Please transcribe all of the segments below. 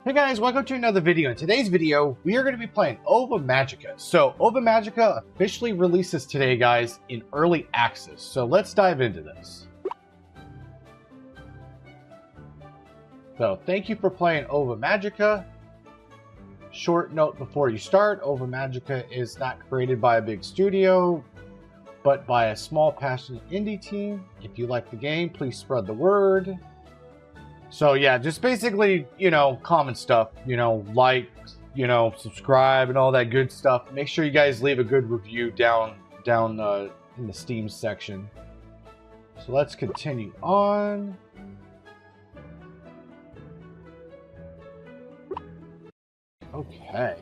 Hey guys, welcome to another video. In today's video, we are going to be playing Ova Magica. So, Ova Magica officially releases today, guys, in early access. So, let's dive into this. So, thank you for playing Ova Magica. Short note before you start, Ova Magica is not created by a big studio, but by a small, passionate indie team. If you like the game, please spread the word. So yeah, just basically, common stuff, like, subscribe and all that good stuff. Make sure you guys leave a good review down in the Steam section. So let's continue on. Okay.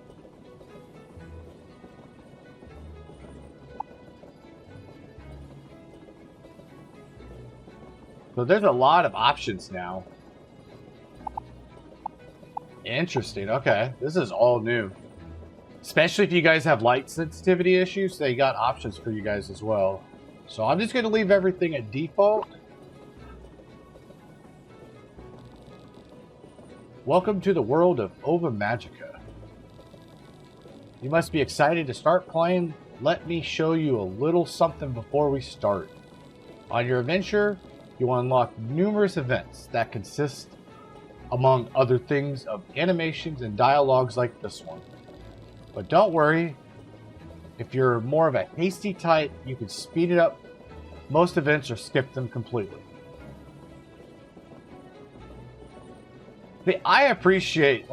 So there's a lot of options now. Interesting. Okay. This is all new. Especially if you guys have light sensitivity issues, they got options for you guys as well. So I'm just going to leave everything at default. Welcome to the world of Ova Magica. You must be excited to start playing. Let me show you a little something before we start. On your adventure, you will unlock numerous events that consist, among other things, of animations and dialogues like this one. But don't worry, if you're more of a hasty type, you can speed it up most events or skip them completely. I appreciate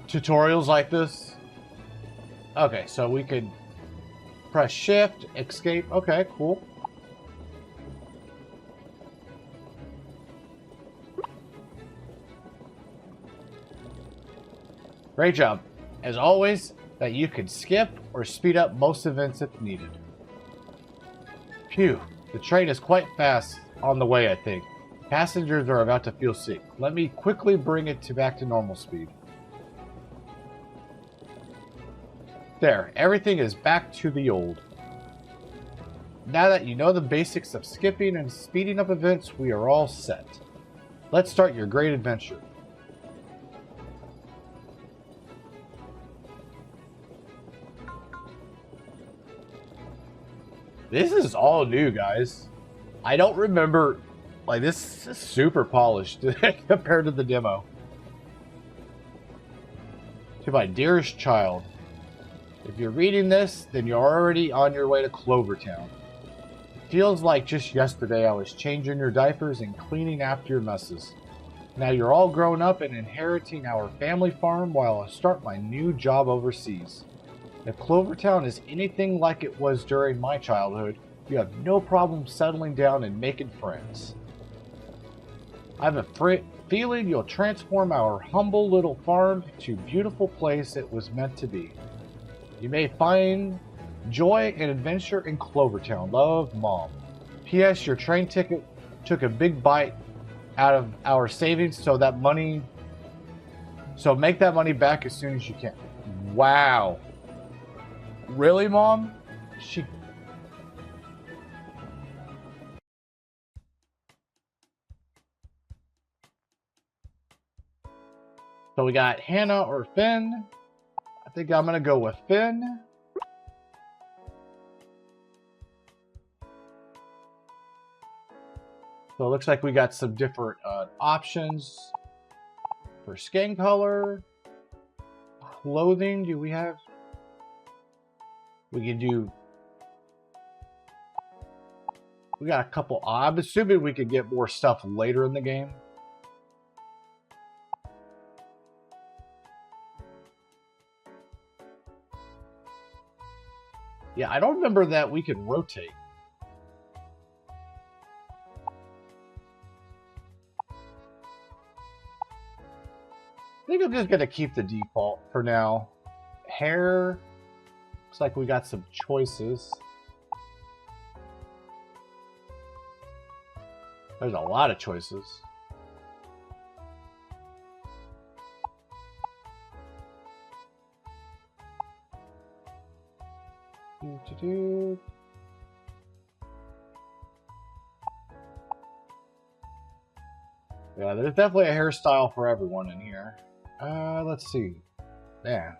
tutorials like this. Okay, so we could press shift, escape. Okay, cool. Great job. As always, that you can skip or speed up most events if needed. Phew, the train is quite fast on the way, I think. Passengers are about to feel sick. Let me quickly bring it back to normal speed. There, everything is back to the old. Now that you know the basics of skipping and speeding up events, we are all set. Let's start your great adventure. This is all new, guys. I don't remember, this is super polished compared to the demo. To my dearest child, if you're reading this, then you're already on your way to Clover Town. It feels like just yesterday I was changing your diapers and cleaning after your messes. Now you're all grown up and inheriting our family farm while I start my new job overseas. If Clover Town is anything like it was during my childhood, you have no problem settling down and making friends. I have a feeling you'll transform our humble little farm into a beautiful place it was meant to be. You may find joy and adventure in Clover Town. Love, Mom. P.S. Your train ticket took a big bite out of our savings, so make that money back as soon as you can. Wow. Really, Mom? So we got Hannah or Finn. I think I'm gonna go with Finn. So it looks like we got some different options for skin color, clothing. Do we have? We can do. We got a couple. I'm assuming we could get more stuff later in the game. Yeah, I don't remember that we could rotate. I think I'm just going to keep the default for now. Hair. Looks like we got some choices. There's a lot of choices. Yeah, there's definitely a hairstyle for everyone in here. Let's see. Yeah.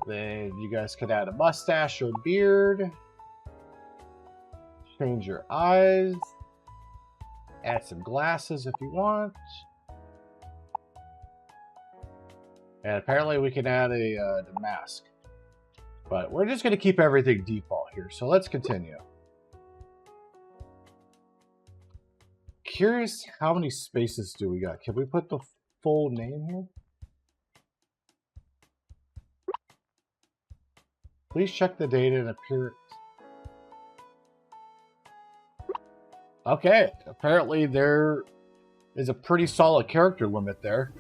Then you guys could add a mustache or beard. Change your eyes. Add some glasses if you want. And apparently we can add a mask. But we're just going to keep everything default here. So let's continue. Curious how many spaces do we got? Can we put the full name here? Please check the data and appearance. Okay, apparently there is a pretty solid character limit there.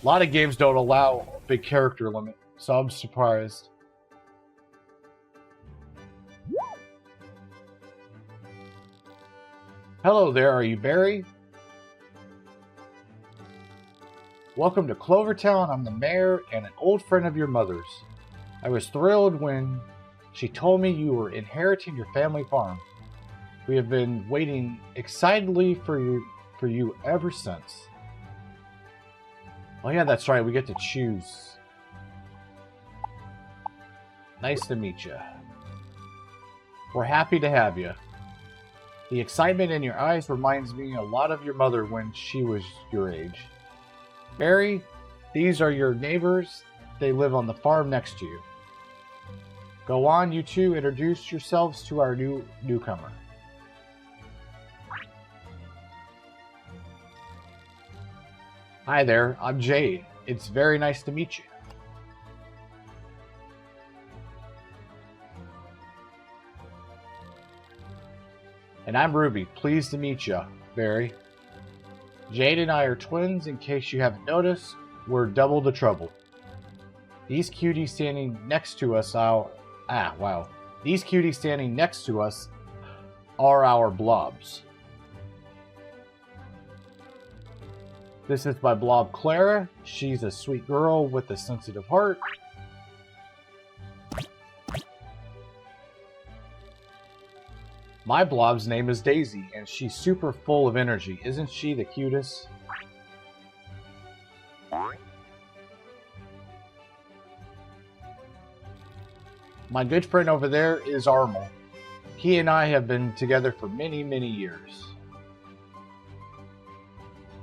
A lot of games don't allow a big character limit, so I'm surprised. Hello there, are you Barry? Welcome to Clover Town. I'm the mayor and an old friend of your mother's. I was thrilled when she told me you were inheriting your family farm. We have been waiting excitedly for you ever since. Oh yeah, that's right. We get to choose. Nice to meet you. We're happy to have you. The excitement in your eyes reminds me a lot of your mother when she was your age. Barry, these are your neighbors. They live on the farm next to you. Go on, you two. Introduce yourselves to our newcomer. Hi there, I'm Jade. It's very nice to meet you. And I'm Ruby. Pleased to meet you, Barry. Jade and I are twins. In case you haven't noticed, we're double the trouble. These cuties standing next to us These cuties standing next to us are our blobs. This is my blob Clara. She's a sweet girl with a sensitive heart. My blob's name is Daisy, and she's super full of energy. Isn't she the cutest? My good friend over there is Armel. He and I have been together for many, many years.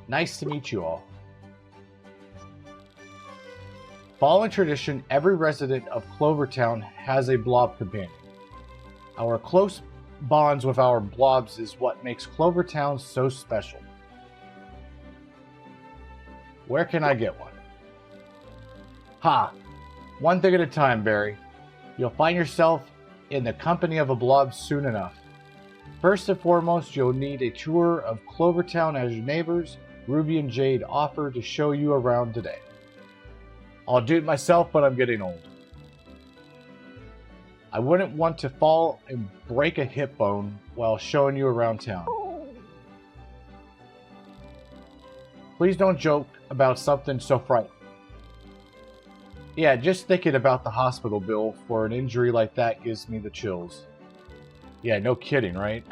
Nice to meet you all. Following tradition, every resident of Clover Town has a blob companion. Our close bonds with our blobs is what makes Clover Town so special. Where can I get one? Ha! One thing at a time, Barry. You'll find yourself in the company of a blob soon enough. First and foremost, you'll need a tour of Clover Town as your neighbors, Ruby and Jade, offer to show you around today. I'll do it myself, but I'm getting old. I wouldn't want to fall and break a hip bone while showing you around town. Please don't joke about something so frightening. Yeah, just thinking about the hospital bill for an injury like that gives me the chills. Yeah, no kidding, right?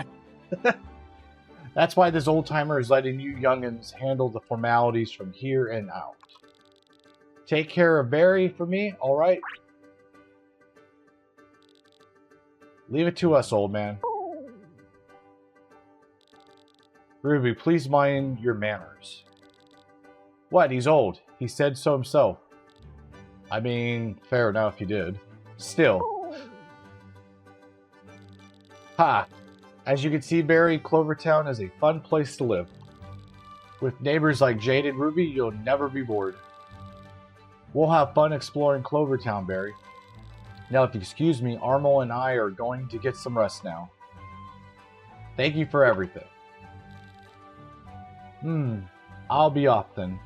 That's why this old-timer is letting you youngins handle the formalities from here and out. Take care of Barry for me, alright? Leave it to us, old man. Ruby, please mind your manners. What? He's old. He said so himself. I mean, fair enough, he did. Still. Ha! As you can see, Barry, Clover Town is a fun place to live. With neighbors like Jade and Ruby, you'll never be bored. We'll have fun exploring Clover Town, Barry. Now, if you excuse me, Armel and I are going to get some rest now. Thank you for everything. I'll be off then.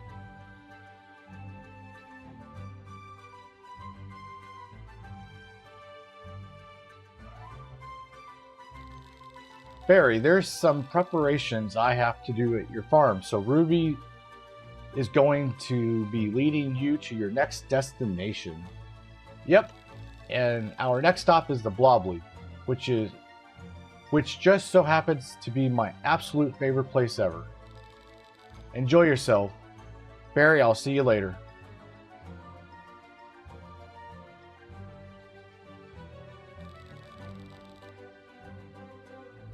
Barry, there's some preparations I have to do at your farm, so Ruby is going to be leading you to your next destination. Yep, and our next stop is the Blob League, which just so happens to be my absolute favorite place ever. Enjoy yourself. Barry, I'll see you later.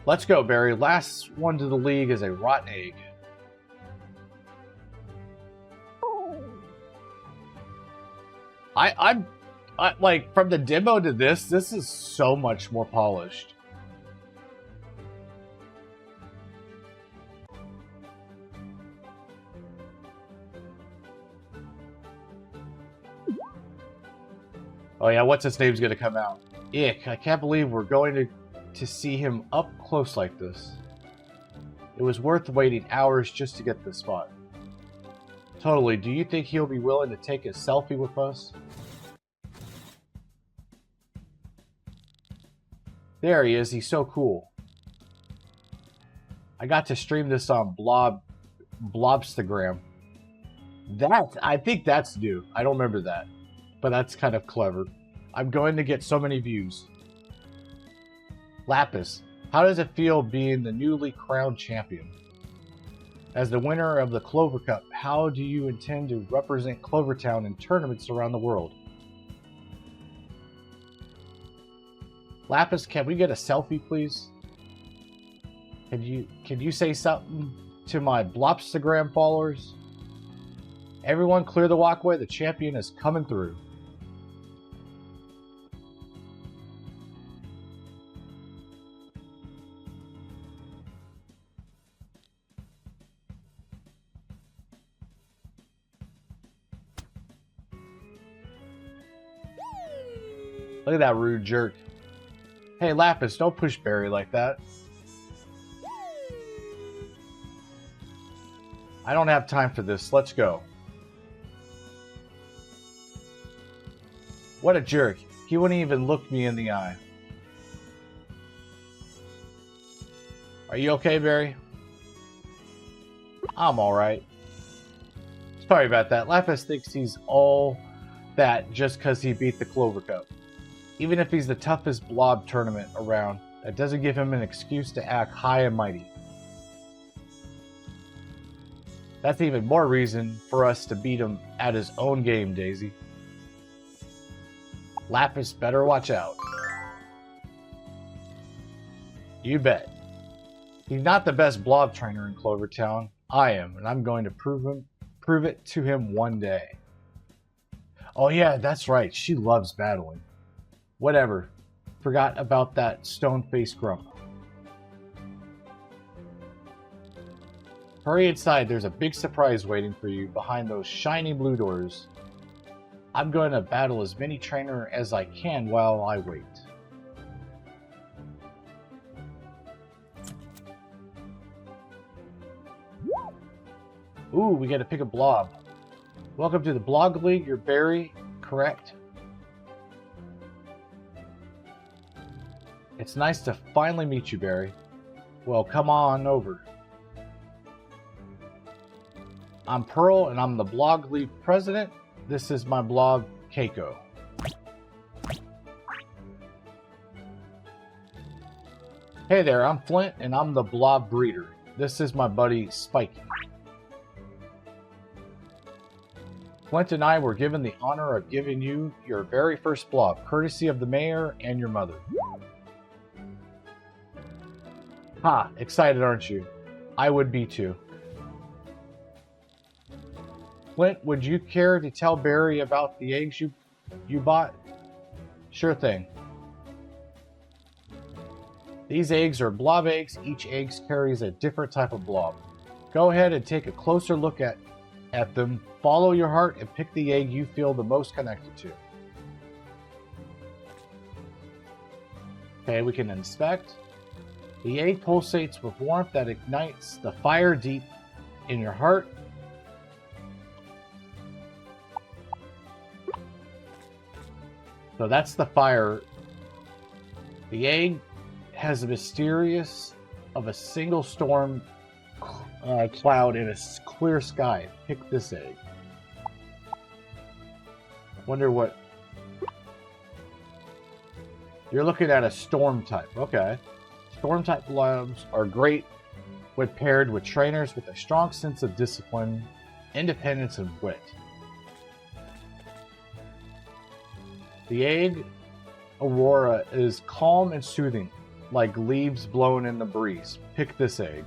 Let's go, Barry. Last one to the league is a rotten egg. I'm like, from the demo to this is so much more polished. Oh yeah, what's his name's gonna come out? Ick, I can't believe we're going to see him up close like this. It was worth waiting hours just to get this spot. Totally, do you think he'll be willing to take a selfie with us? There he is, he's so cool. I got to stream this on Blobstagram. I think that's new. I don't remember that. But that's kind of clever. I'm going to get so many views. Lapis, how does it feel being the newly crowned champion? As the winner of the Clover Cup, how do you intend to represent Clover Town in tournaments around the world? Lapis, can we get a selfie, please? Can you say something to my Blobstagram followers? Everyone clear the walkway, the champion is coming through. Look at that rude jerk. Hey, Lapis, don't push Barry like that. I don't have time for this. Let's go. What a jerk. He wouldn't even look me in the eye. Are you okay, Barry? I'm alright. Sorry about that. Lapis thinks he's all that just because he beat the Clover Cup. Even if he's the toughest blob tournament around, that doesn't give him an excuse to act high and mighty. That's even more reason for us to beat him at his own game, Daisy. Lapis better watch out. You bet. He's not the best blob trainer in Clover Town. I am, and I'm going to prove it to him one day. Oh yeah, that's right. She loves battling. Whatever. Forgot about that stone-faced grump. Hurry inside. There's a big surprise waiting for you behind those shiny blue doors. I'm going to battle as many trainers as I can while I wait. Ooh, we get to pick a blob. Welcome to the Blog League. You're Barry, correct? It's nice to finally meet you, Barry. Well, come on over. I'm Pearl, and I'm the Blog League president. This is my blob, Keiko. Hey there, I'm Flint, and I'm the blob breeder. This is my buddy, Spiky. Flint and I were given the honor of giving you your very first blob, courtesy of the mayor and your mother. Ha, excited aren't you? I would be too. Flint, would you care to tell Barry about the eggs you bought? Sure thing. These eggs are blob eggs. Each egg carries a different type of blob. Go ahead and take a closer look at them. Follow your heart and pick the egg you feel the most connected to. Okay, we can inspect. The egg pulsates with warmth that ignites the fire deep in your heart. So that's the fire. The egg has a mysterious of a single storm cloud in a clear sky. Pick this egg. Wonder what... You're looking at a storm type. Okay. Storm type blobs are great when paired with trainers with a strong sense of discipline, independence, and wit. The egg aurora is calm and soothing, like leaves blown in the breeze. Pick this egg.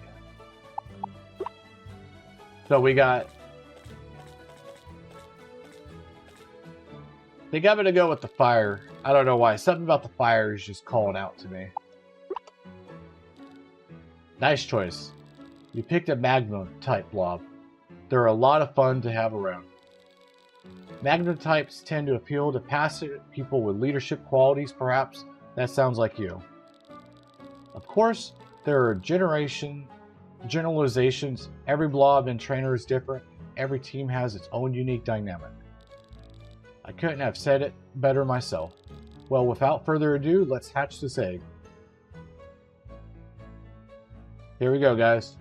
So we got... I think I'm going to go with the fire. I don't know why. Something about the fire is just calling out to me. Nice choice. You picked a magma type blob. They're a lot of fun to have around. Magma types tend to appeal to passive people with leadership qualities, perhaps. That sounds like you. Of course, there are generalizations. Every blob and trainer is different. Every team has its own unique dynamic. I couldn't have said it better myself. Well, without further ado, let's hatch this egg. Here we go, guys.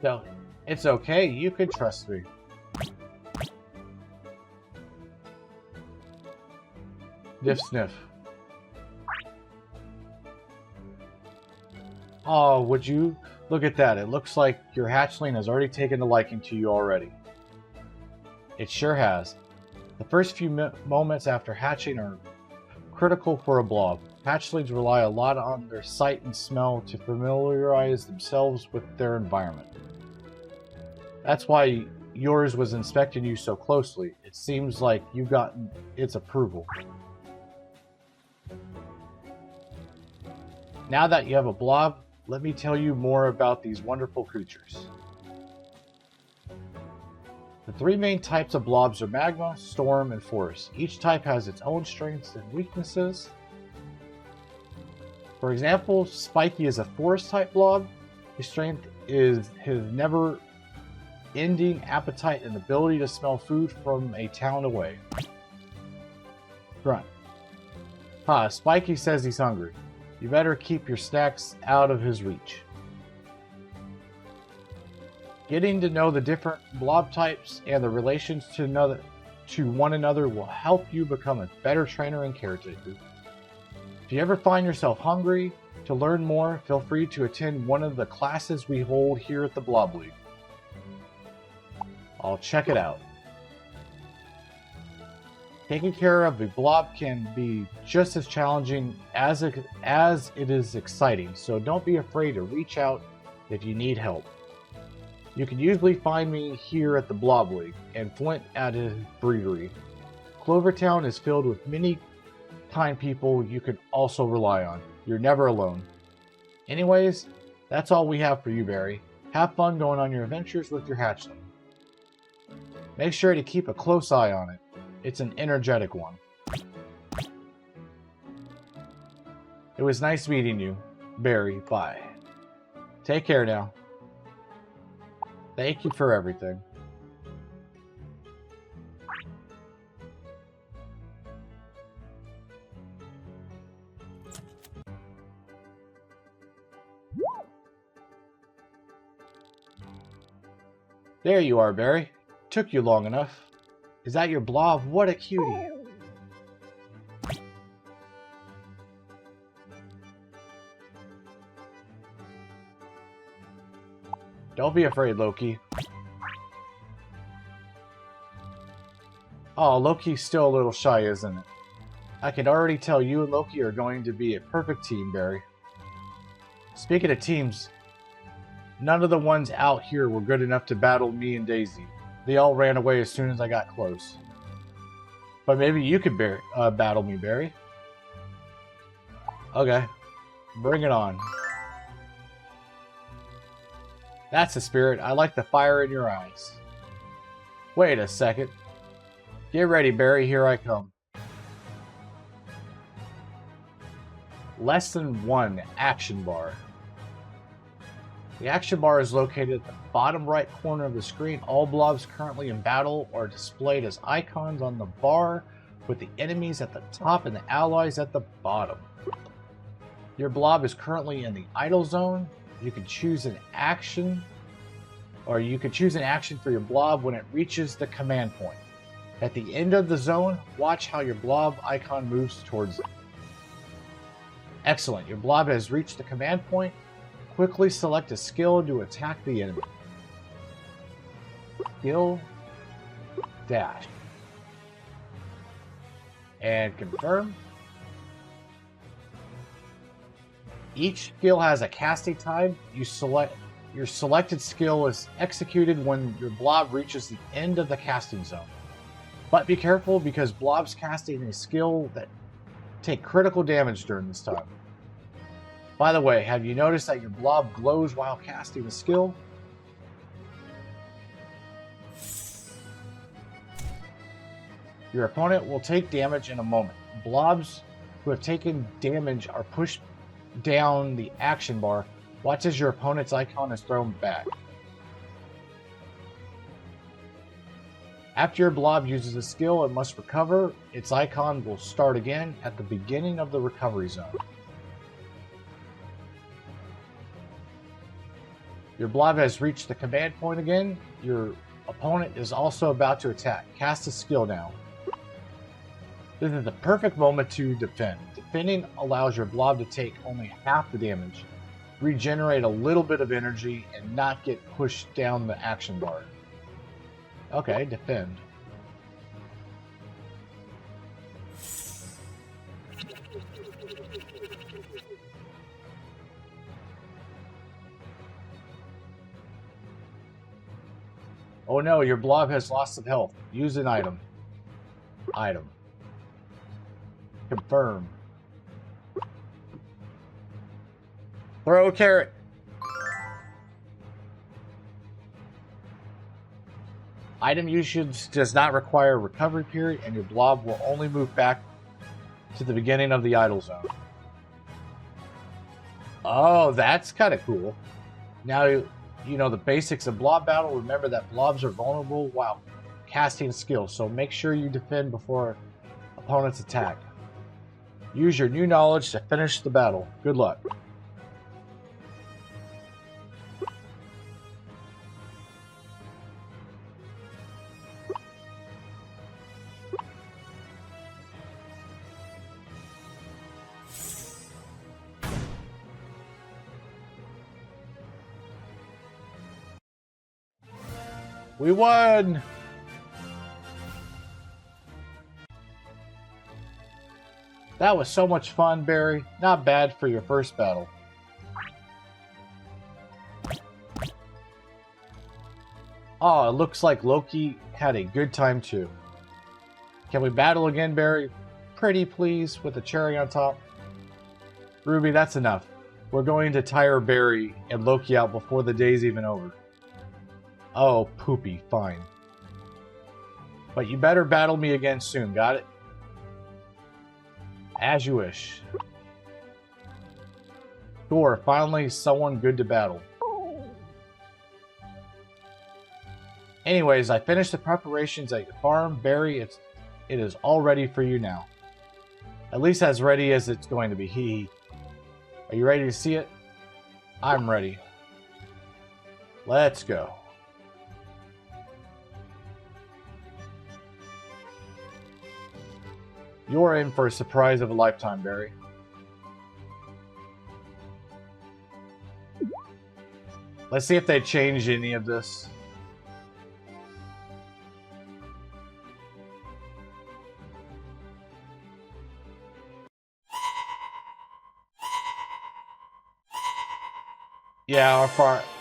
So, it's okay, you can trust me. Diff sniff. Oh, would you? Look at that. It looks like your hatchling has already taken a liking to you already. It sure has. The first few moments after hatching are critical for a blob. Hatchlings rely a lot on their sight and smell to familiarize themselves with their environment. That's why yours was inspecting you so closely. It seems like you've gotten its approval. Now that you have a blob, let me tell you more about these wonderful creatures. The three main types of blobs are magma, storm, and forest. Each type has its own strengths and weaknesses. For example, Spiky is a forest type blob. His strength is his never-ending appetite and ability to smell food from a town away. Grunt. Spiky says he's hungry. You better keep your snacks out of his reach. Getting to know the different blob types and the relations to one another will help you become a better trainer and caretaker. If you ever find yourself hungry to learn more, feel free to attend one of the classes we hold here at the Blob League. I'll check it out. Taking care of a blob can be just as challenging as it is exciting, so don't be afraid to reach out if you need help. You can usually find me here at the Blob League and Flint at his brewery. Clover Town is filled with many kind people you can also rely on. You're never alone. Anyways, that's all we have for you, Barry. Have fun going on your adventures with your hatchling. Make sure to keep a close eye on it. It's an energetic one. It was nice meeting you, Barry. Bye. Take care now. Thank you for everything. There you are, Barry. Took you long enough. Is that your blob? What a cutie. Don't be afraid, Loki. Oh, Loki's still a little shy, isn't it? I can already tell you and Loki are going to be a perfect team, Barry. Speaking of teams, none of the ones out here were good enough to battle me and Daisy. They all ran away as soon as I got close. But maybe you could battle me, Barry. Okay. Bring it on. That's the spirit. I like the fire in your eyes. Wait a second. Get ready, Barry. Here I come. Lesson 1, Action Bar. The action bar is located at the bottom right corner of the screen. All blobs currently in battle are displayed as icons on the bar, with the enemies at the top and the allies at the bottom. Your blob is currently in the idle zone. You can choose an action, or you can choose an action for your blob when it reaches the command point. At the end of the zone, watch how your blob icon moves towards it. Excellent. Your blob has reached the command point. Quickly select a skill to attack the enemy. Skill dash. And confirm. Each skill has a casting time. Your selected skill is executed when your blob reaches the end of the casting zone. But be careful, because blobs casting a skill that take critical damage during this time. By the way, have you noticed that your blob glows while casting a skill? Your opponent will take damage in a moment. Blobs who have taken damage are pushed down the action bar. Watch as your opponent's icon is thrown back. After your blob uses a skill, it must recover. Its icon will start again at the beginning of the recovery zone. Your blob has reached the command point again. Your opponent is also about to attack. Cast a skill now. This is the perfect moment to defend. Defending allows your blob to take only half the damage, regenerate a little bit of energy, and not get pushed down the action bar. Okay, defend. Oh no, your blob has lost some health. Use an item. Item. Confirm. Throw a carrot. Item usage does not require a recovery period, and your blob will only move back to the beginning of the idle zone. Oh, that's kind of cool. Now you know the basics of blob battle. Remember that blobs are vulnerable while casting skills, so make sure you defend before opponents attack. Use your new knowledge to finish the battle. Good luck. We won! That was so much fun, Barry. Not bad for your first battle. Oh, it looks like Loki had a good time too. Can we battle again, Barry? Pretty please, with a cherry on top. Ruby, that's enough. We're going to tire Barry and Loki out before the day's even over. Oh, poopy, fine. But you better battle me again soon, got it? As you wish. Sure, finally someone good to battle. Anyways, I finished the preparations at your farm. Barry, it is all ready for you now. At least as ready as it's going to be. Hee. Are you ready to see it? I'm ready. Let's go. You're in for a surprise of a lifetime, Barry. Let's see if they changed any of this. Yeah,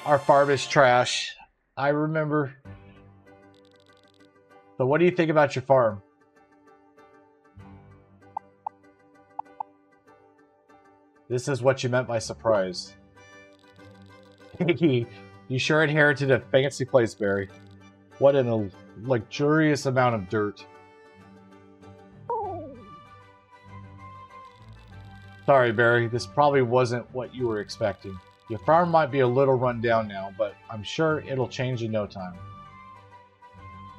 our farm is trash. I remember. So what do you think about your farm? This is what you meant by surprise. You sure inherited a fancy place, Barry. What a luxurious amount of dirt. Sorry, Barry, this probably wasn't what you were expecting. Your farm might be a little run down now, but I'm sure it'll change in no time.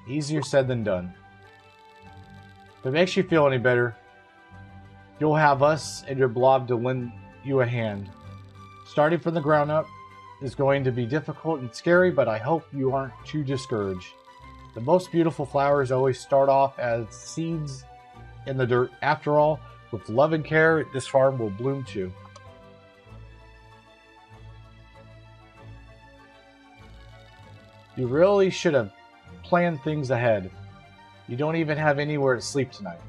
Easier said than done. If it makes you feel any better, you'll have us and your blob to lend you a hand. Starting from the ground up is going to be difficult and scary, but I hope you aren't too discouraged. The most beautiful flowers always start off as seeds in the dirt. After all, with love and care, this farm will bloom too. You really should have planned things ahead. You don't even have anywhere to sleep tonight.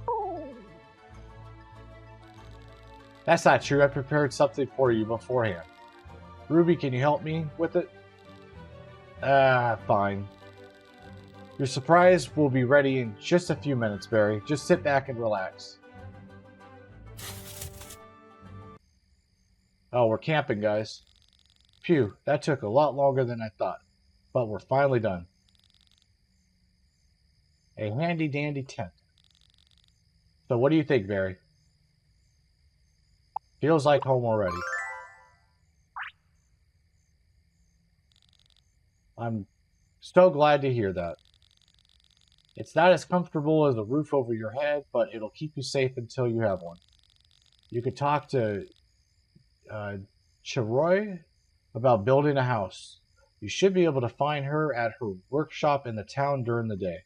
That's not true. I prepared something for you beforehand. Ruby, can you help me with it? Fine. Your surprise will be ready in just a few minutes, Barry. Just sit back and relax. Oh, we're camping, guys. Phew, that took a lot longer than I thought. But we're finally done. A handy-dandy tent. So what do you think, Barry? Feels like home already. I'm so glad to hear that. It's not as comfortable as a roof over your head, but it'll keep you safe until you have one. You could talk to Chiroy about building a house. You should be able to find her at her workshop in the town during the day.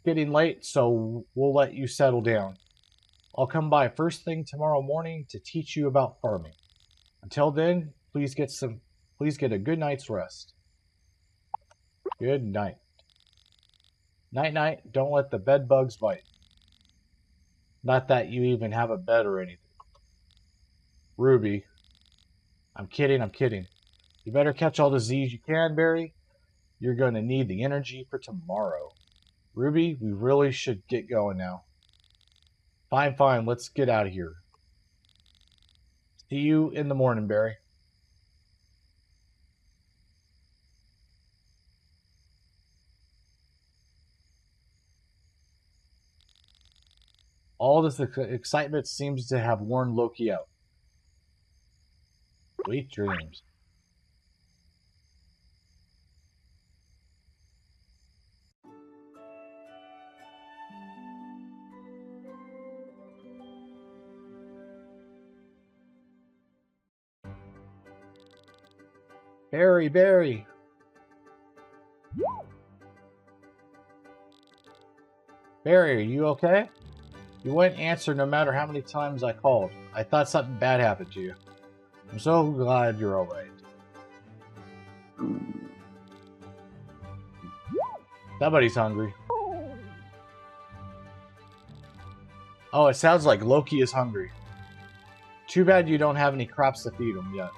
Getting late, so we'll let you settle down. I'll come by first thing tomorrow morning to teach you about farming. Until then, please get a good night's rest. Good night. Night-night, don't let the bed bugs bite. Not that you even have a bed or anything. Ruby. I'm kidding. You better catch all the Z's you can, Barry. You're going to need the energy for tomorrow. Ruby, we really should get going now. Fine, let's get out of here. See you in the morning, Barry. All this excitement seems to have worn Loki out. Sweet dreams. Barry. Barry, are you okay? You wouldn't answer no matter how many times I called. I thought something bad happened to you. I'm so glad you're alright. Somebody's hungry. Oh, it sounds like Loki is hungry. Too bad you don't have any crops to feed him yet.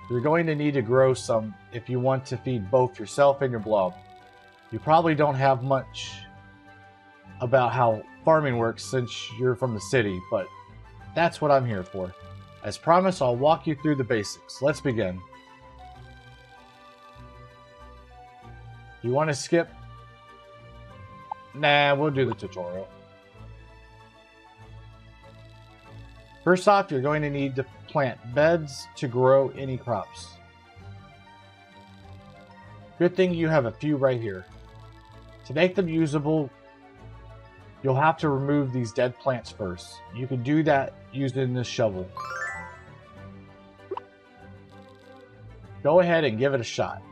You're going to need to grow some if you want to feed both yourself and your blob. You probably don't have much about how farming works since you're from the city, but that's what I'm here for. As promised, I'll walk you through the basics. Let's begin. You want to skip? Nah, we'll do the tutorial. First off, you're going to need to plant beds to grow any crops. Good thing you have a few right here. To make them usable, you'll have to remove these dead plants first. You can do that using this shovel. Go ahead and give it a shot.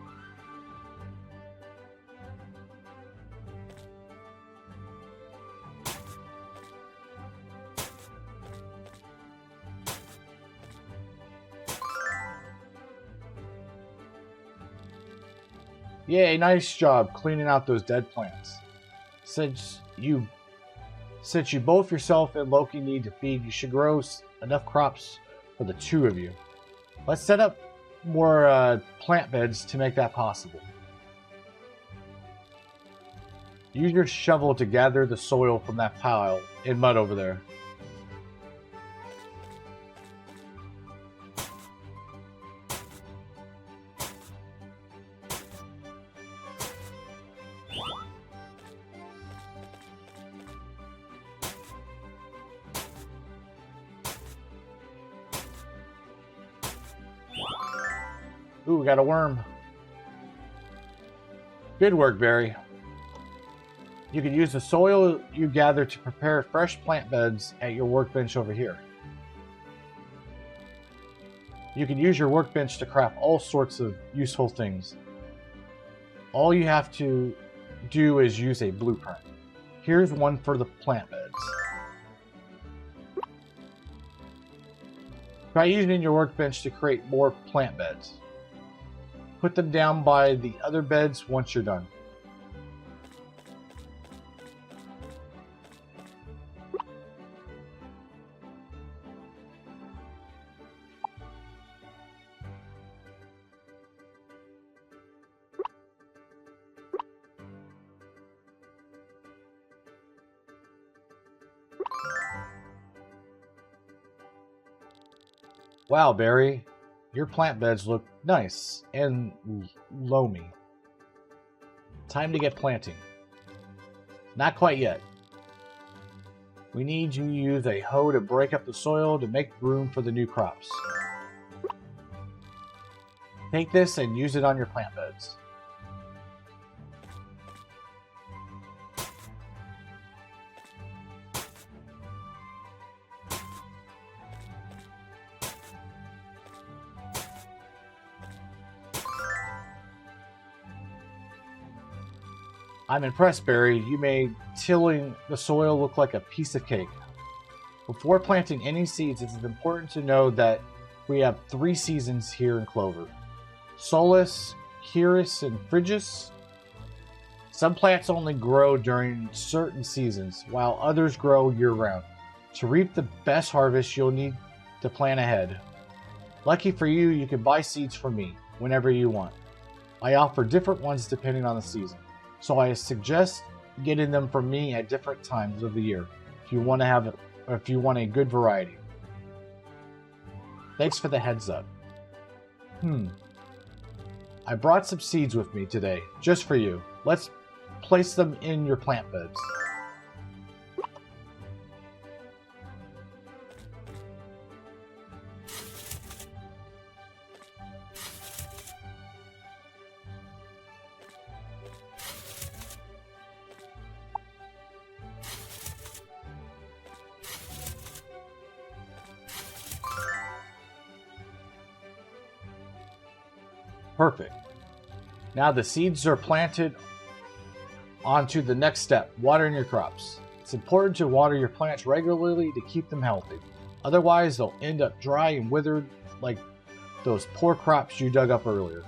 Yay, nice job cleaning out those dead plants. Since you both yourself and Loki need to feed, you should grow enough crops for the two of you. Let's set up more plant beds to make that possible. Use your shovel to gather the soil from that pile in mud over there. Ooh, we got a worm. Good work, Barry. You can use the soil you gather to prepare fresh plant beds at your workbench over here. You can use your workbench to craft all sorts of useful things. All you have to do is use a blueprint. Here's one for the plant beds. Try using your workbench to create more plant beds. Put them down by the other beds once you're done. Wow, Barry, your plant beds look nice and loamy. Time to get planting. Not quite yet. We need you to use a hoe to break up the soil to make room for the new crops. Take this and use it on your plant beds. I'm impressed, Barry. You made tilling the soil look like a piece of cake. Before planting any seeds, it is important to know that we have 3 seasons here in Clover. Solus, Cirrus, and Frigus. Some plants only grow during certain seasons, while others grow year-round. To reap the best harvest, you'll need to plan ahead. Lucky for you, you can buy seeds from me whenever you want. I offer different ones depending on the season. So I suggest getting them from me at different times of the year if you want a good variety. Thanks for the heads up. I brought some seeds with me today, just for you. Let's place them in your plant beds. Perfect. Now the seeds are planted. On to the next step, watering your crops. It's important to water your plants regularly to keep them healthy. Otherwise, they'll end up dry and withered like those poor crops you dug up earlier.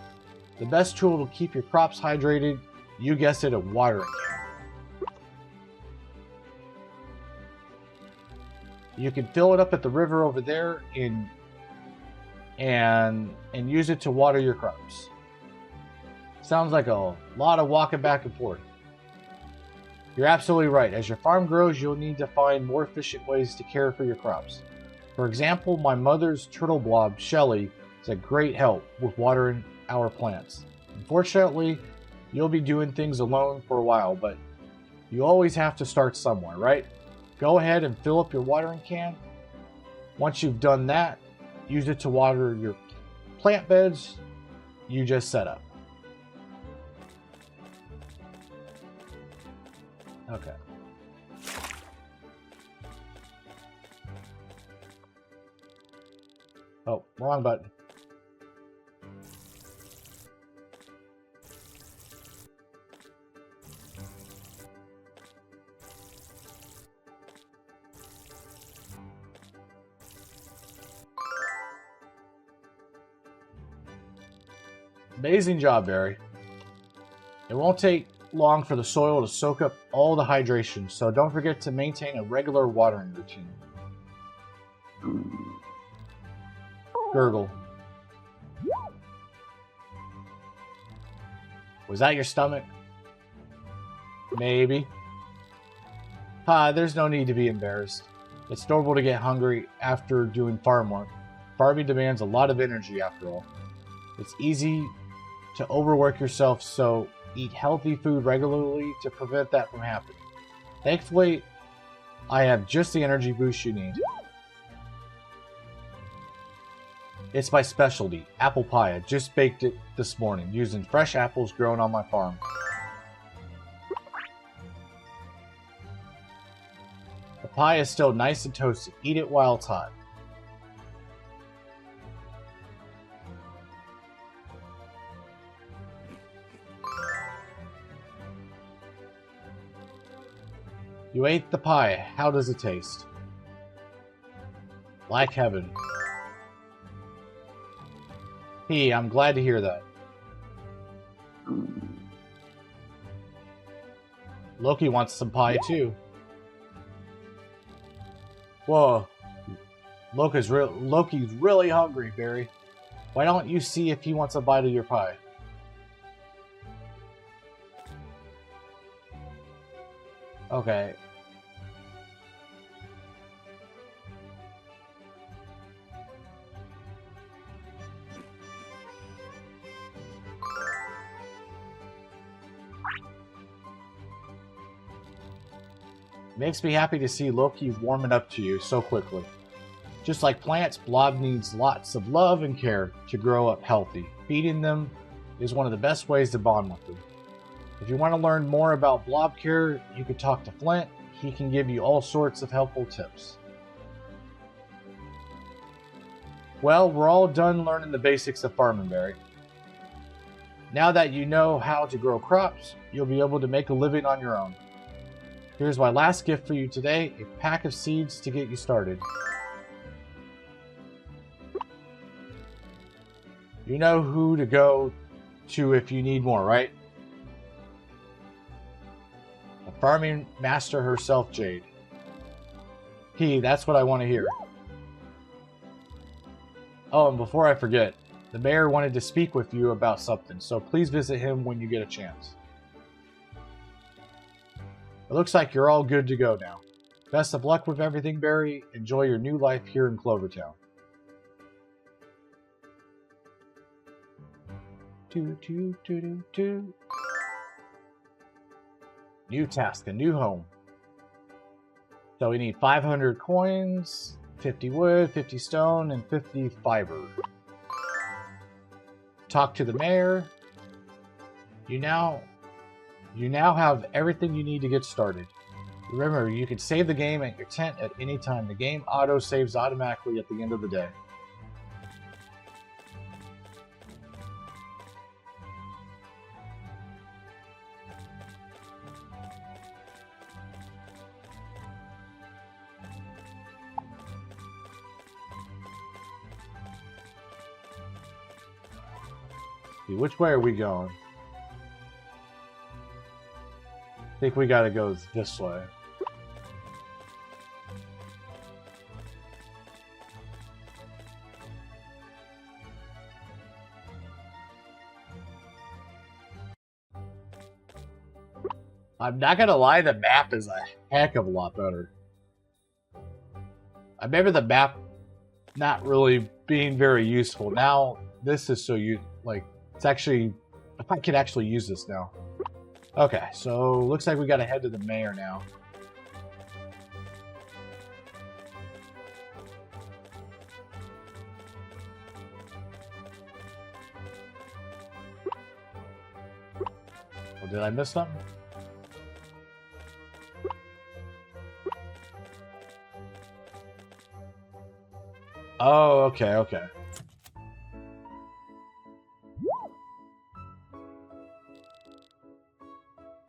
The best tool to keep your crops hydrated, you guessed it, a watering can. You can fill it up at the river over there and use it to water your crops. Sounds like a lot of walking back and forth. You're absolutely right. As your farm grows, you'll need to find more efficient ways to care for your crops. For example, my mother's turtle blob, Shelly, is a great help with watering our plants. Unfortunately, you'll be doing things alone for a while, but you always have to start somewhere, right? Go ahead and fill up your watering can. Once you've done that, use it to water your plant beds you just set up. Okay. Oh, wrong button. Amazing job, Barry. It won't take long for the soil to soak up all the hydration, so don't forget to maintain a regular watering routine. Gurgle. Was that your stomach? Maybe. There's no need to be embarrassed. It's normal to get hungry after doing farm work. Farming demands a lot of energy after all. It's easy to overwork yourself, so eat healthy food regularly to prevent that from happening. Thankfully, I have just the energy boost you need. It's my specialty, apple pie. I just baked it this morning using fresh apples grown on my farm. The pie is still nice and toasty. Eat it while it's hot. You ate the pie. How does it taste? Like heaven. Hey, I'm glad to hear that. Loki wants some pie too. Whoa. Loki's really hungry, Barry. Why don't you see if he wants a bite of your pie? Okay. Makes me happy to see Loki warming up to you so quickly. Just like plants, Blob needs lots of love and care to grow up healthy. Feeding them is one of the best ways to bond with them. If you want to learn more about Blob care, you can talk to Flint. He can give you all sorts of helpful tips. Well, we're all done learning the basics of farming, Barry. Now that you know how to grow crops, you'll be able to make a living on your own. Here's my last gift for you today, a pack of seeds to get you started. You know who to go to if you need more, right? The farming master herself, Jade. That's what I want to hear. Oh, and before I forget, the mayor wanted to speak with you about something, so please visit him when you get a chance. It looks like you're all good to go now. Best of luck with everything, Barry. Enjoy your new life here in Clover Town. New task, a new home. So we need 500 coins, 50 wood, 50 stone, and 50 fiber. Talk to the mayor. You now have everything you need to get started. Remember, you can save the game at your tent at any time. The game auto-saves automatically at the end of the day. Which way are we going? I think we gotta go this way. I'm not gonna lie, the map is a heck of a lot better. I remember the map not really being very useful. Now, this is so it's actually, I can actually use this now. Okay, so looks like we gotta head to the mayor now. Oh, did I miss something? Oh, okay.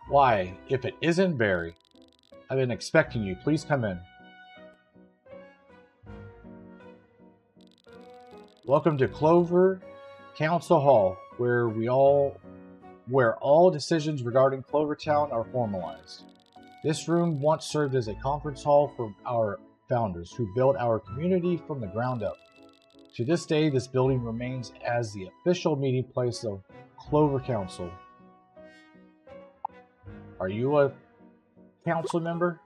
Why, if it isn't Barry, I've been expecting you. Please come in. Welcome to Clover Council Hall, where all decisions regarding Clover Town are formalized. This room once served as a conference hall for our founders, who built our community from the ground up. To this day, this building remains as the official meeting place of Clover Council. Are you a council member?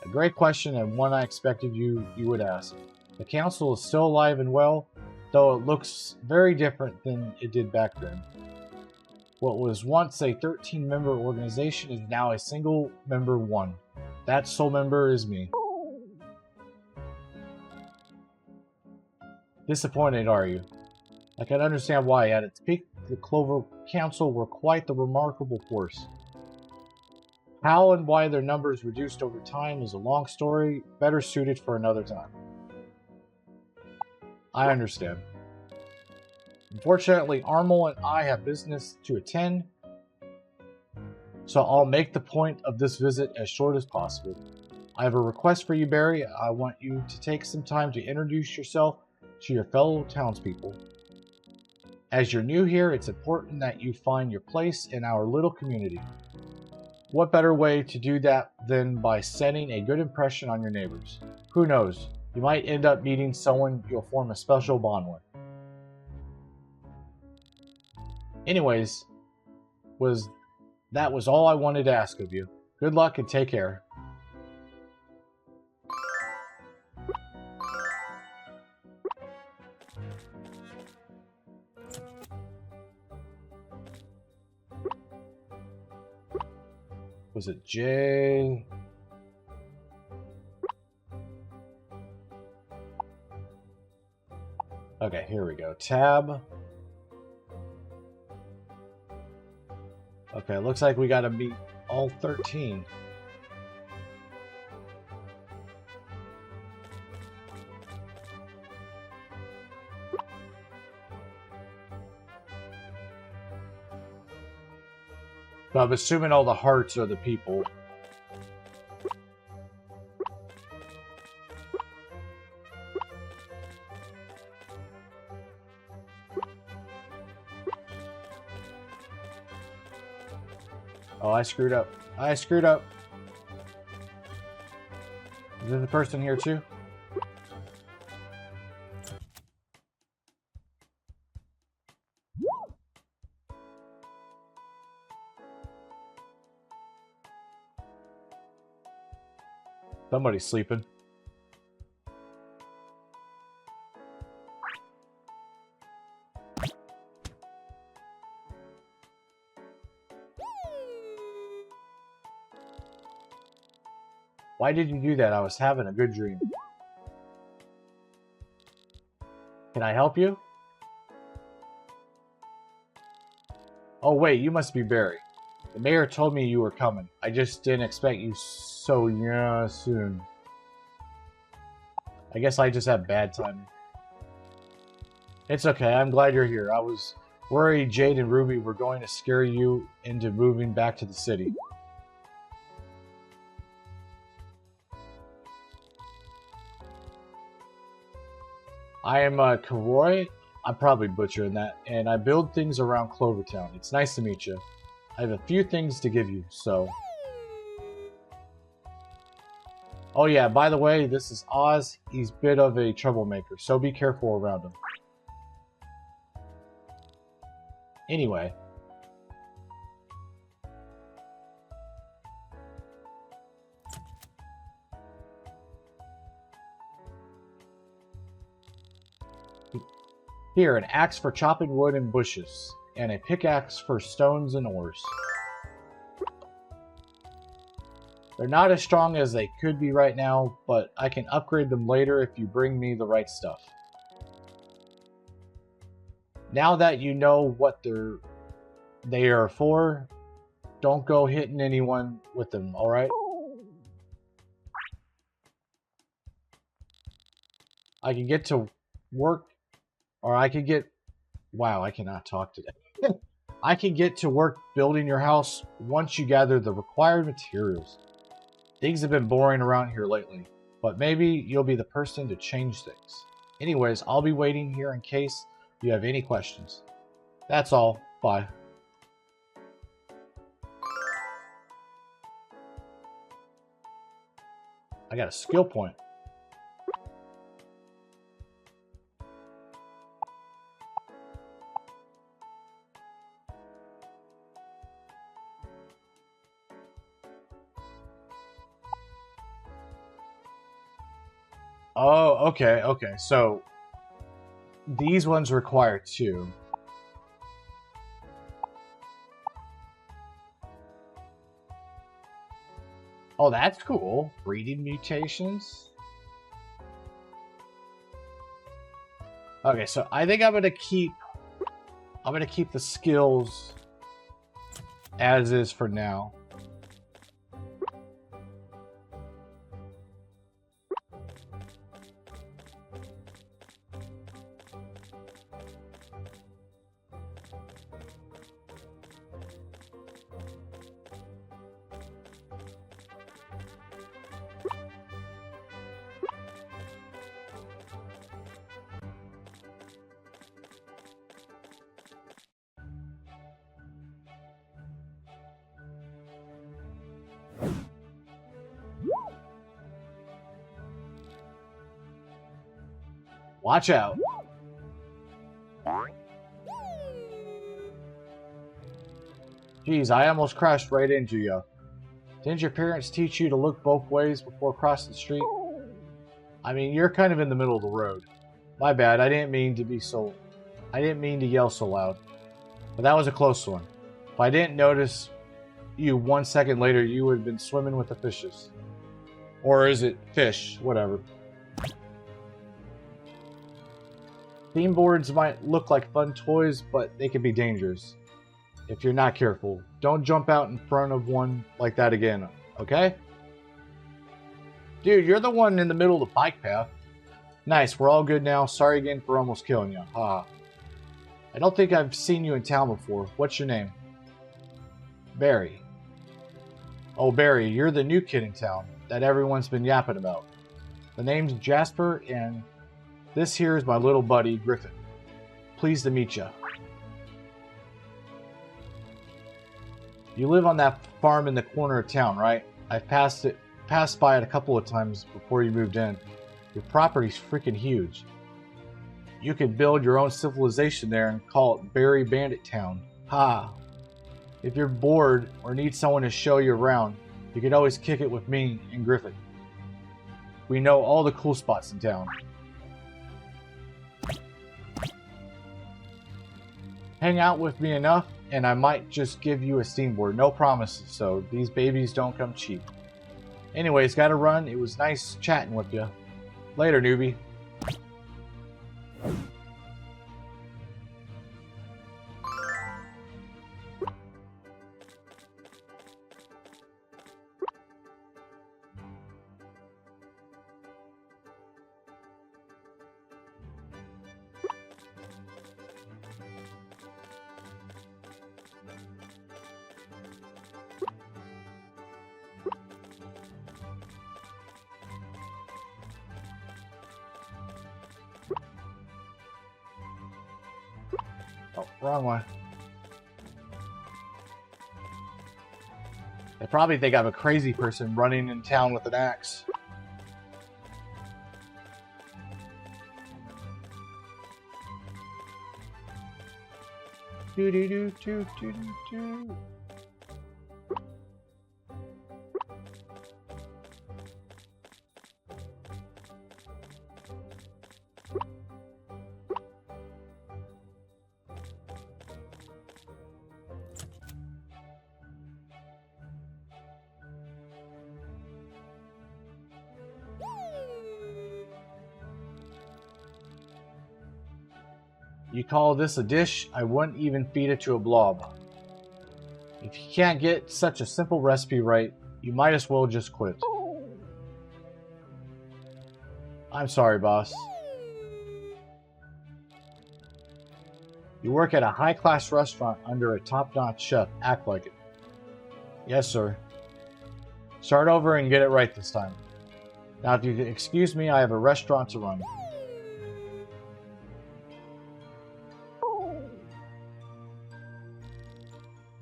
A great question, and one I expected you would ask. The council is still alive and well, though it looks very different than it did back then. What was once a 13-member organization is now a single-member one. That sole member is me. Disappointed, are you? I can understand why. At its peak, the Clover Council were quite the remarkable force. How and why their numbers reduced over time is a long story, better suited for another time. I understand. Unfortunately, Armel and I have business to attend, so I'll make the point of this visit as short as possible. I have a request for you, Barry. I want you to take some time to introduce yourself to your fellow townspeople. As you're new here, it's important that you find your place in our little community. What better way to do that than by setting a good impression on your neighbors? Who knows? You might end up meeting someone you'll form a special bond with. Anyways, that was all I wanted to ask of you. Good luck and take care. Was it J? Okay, here we go. Tab. Okay, looks like we gotta meet all 13. So I'm assuming all the hearts are the people. Oh, I screwed up. I screwed up. Is there the person here too? Somebody's sleeping. Why did you do that? I was having a good dream. Can I help you? Oh wait, you must be Barry. The mayor told me you were coming. I just didn't expect you so soon. I guess I just have bad timing. It's okay, I'm glad you're here. I was worried Jade and Ruby were going to scare you into moving back to the city. I am Karoy. I'm probably butchering that. And I build things around Clover Town. It's nice to meet you. I have a few things to give you, so... Oh yeah, by the way, this is Oz. He's a bit of a troublemaker, so be careful around him. Anyway. Here, an axe for chopping wood and bushes, and a pickaxe for stones and ores. They're not as strong as they could be right now, but I can upgrade them later if you bring me the right stuff. Now that you know what they are for, don't go hitting anyone with them, alright? I can get to work, or I can get... Wow, I cannot talk today. I can get to work building your house once you gather the required materials. Things have been boring around here lately, but maybe you'll be the person to change things. Anyways, I'll be waiting here in case you have any questions. That's all. Bye. I got a skill point. Oh, okay, okay. So these ones require 2. Oh, that's cool. Breeding mutations. Okay, so I think I'm gonna keep the skills as is for now. Watch out. Geez, I almost crashed right into you. Didn't your parents teach you to look both ways before crossing the street? I mean, you're kind of in the middle of the road. My bad, I didn't mean to yell so loud. But that was a close one. If I didn't notice you 1 second later, you would have been swimming with the fishes. Or is it fish? Whatever. Theme boards might look like fun toys, but they can be dangerous if you're not careful. Don't jump out in front of one like that again, okay? Dude, you're the one in the middle of the bike path. Nice, we're all good now. Sorry again for almost killing you. I don't think I've seen you in town before. What's your name? Barry. Oh, Barry, you're the new kid in town that everyone's been yapping about. The name's Jasper, and this here is my little buddy, Griffin. Pleased to meet you. You live on that farm in the corner of town, right? I've passed by it a couple of times before you moved in. Your property's freaking huge. You could build your own civilization there and call it Barry Bandit Town. Ha! If you're bored or need someone to show you around, you could always kick it with me and Griffin. We know all the cool spots in town. Hang out with me enough, and I might just give you a steamboard. No promises, so these babies don't come cheap. Anyways, gotta run. It was nice chatting with you. Later, newbie. Oh, wrong one. They probably think I'm a crazy person running in town with an axe. Do do do do do do do. You call this a dish? I wouldn't even feed it to a blob. If you can't get such a simple recipe right, you might as well just quit. I'm sorry, boss. You work at a high-class restaurant under a top-notch chef. Act like it. Yes, sir. Start over and get it right this time. Now, if you could excuse me, I have a restaurant to run.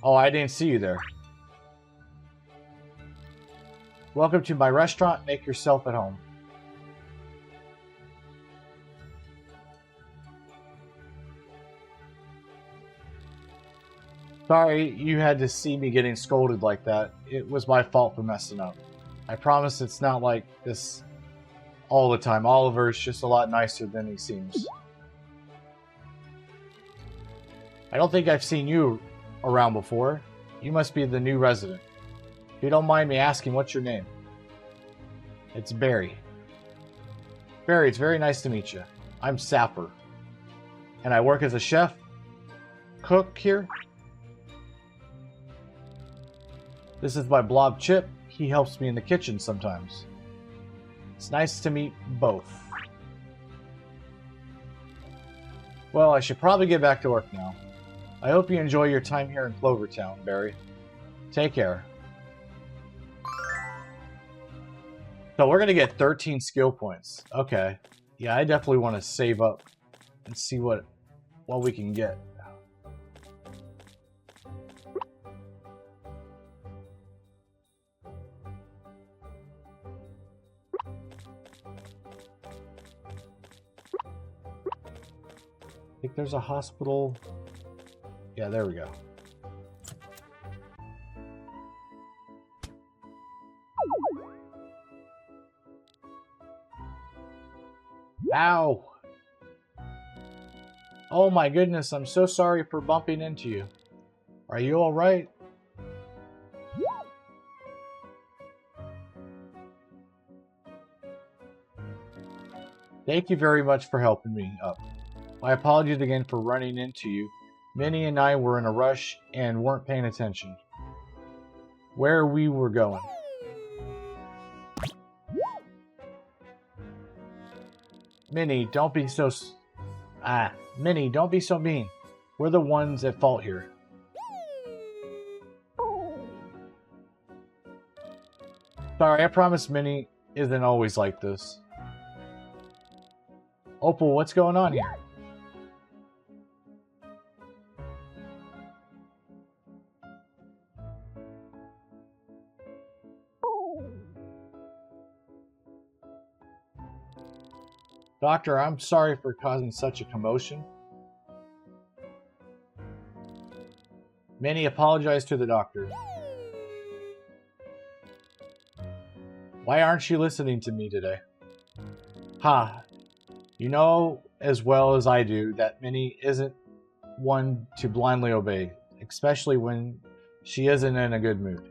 Oh, I didn't see you there. Welcome to my restaurant. Make yourself at home. Sorry you had to see me getting scolded like that. It was my fault for messing up. I promise it's not like this all the time. Oliver's just a lot nicer than he seems. I don't think I've seen you around before. You must be the new resident. If you don't mind me asking, what's your name? It's Barry. Barry, it's very nice to meet you. I'm Sapper. And I work as a chef, cook here. This is my blob Chip. He helps me in the kitchen sometimes. It's nice to meet both. Well, I should probably get back to work now. I hope you enjoy your time here in Clover Town, Barry. Take care. So we're going to get 13 skill points. Okay. Yeah, I definitely want to save up and see what we can get. I think there's a hospital. Yeah, there we go. Ow! Oh my goodness, I'm so sorry for bumping into you. Are you alright? Thank you very much for helping me up. My apologies again for running into you. Minnie and I were in a rush and weren't paying attention. Where we were going. Minnie, don't be so... Minnie, don't be so mean. We're the ones at fault here. Sorry, I promise Minnie isn't always like this. Opal, what's going on here? Doctor, I'm sorry for causing such a commotion. Minnie apologized to the doctor. Why aren't you listening to me today? Ha! You know as well as I do that Minnie isn't one to blindly obey, especially when she isn't in a good mood.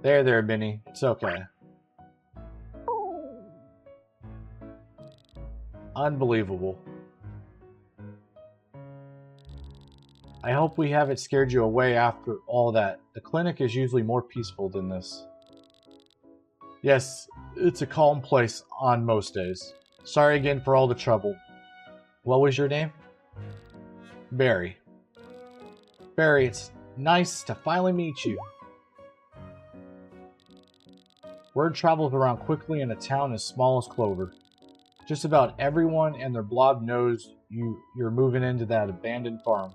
There, Minnie. It's okay. Unbelievable. I hope we haven't scared you away after all that. The clinic is usually more peaceful than this. Yes, it's a calm place on most days. Sorry again for all the trouble. What was your name? Barry. Barry, it's nice to finally meet you. Word travels around quickly in a town as small as Clover. Just about everyone and their blob knows you're moving into that abandoned farm.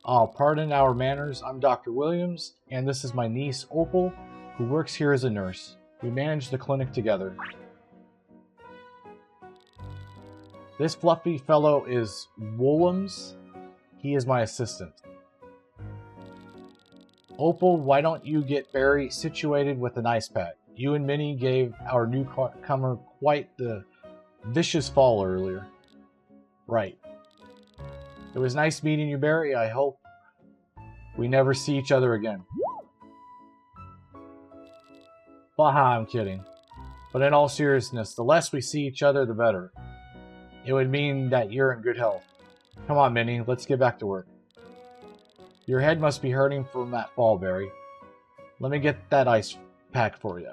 Oh, pardon our manners, I'm Dr. Williams, and this is my niece Opal, who works here as a nurse. We manage the clinic together. This fluffy fellow is Wholesome. He is my assistant. Opal, why don't you get Barry situated with an ice pack? You and Minnie gave our newcomer quite the vicious fall earlier. Right. It was nice meeting you, Barry. I hope we never see each other again. Baha, I'm kidding. But in all seriousness, the less we see each other, the better. It would mean that you're in good health. Come on, Minnie, let's get back to work. Your head must be hurting from that fall, Barry. Let me get that ice pack for you.